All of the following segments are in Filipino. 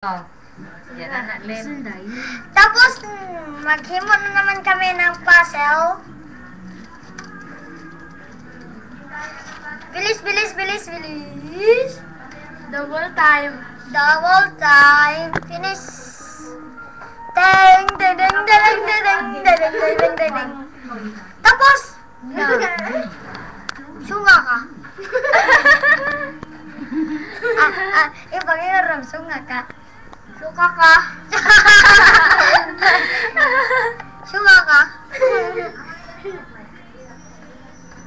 Oh, yan na natin. Tapos, maghimo na naman kami ng puzzle. Bilis, bilis, bilis, bilis. Double time. Double time. Finish. Ding, ding, ding, ding, ding, ding, ding, ding, ding, ding. Tapos, na. Sunga ka. Ipag-iram, sunga ka. Suka ka. Sunga ka.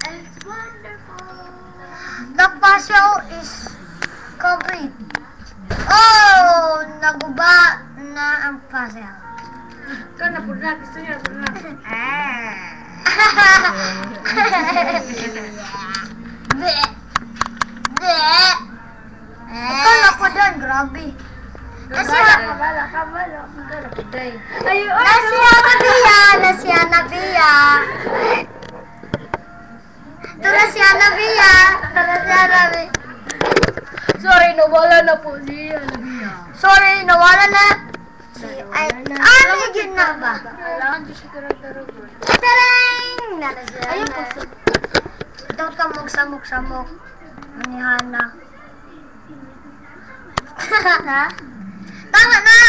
It's wonderful. The puzzle is complete. Oh, naguba na ang puzzle. Ikaw na po na. Gusto niya po na. Bleh. Bleh. Ikaw na po doon, grabe. Kabala. Day. Nasiya na biya. Sorry, nawala na po siya. Sorry, nawala na. Yun na ba? Kailangan ko siya tarag-tarag. Tarang! Nanasiya Ayun na. po. Ito ka samok-samok. Manihana. Ha? Tama na!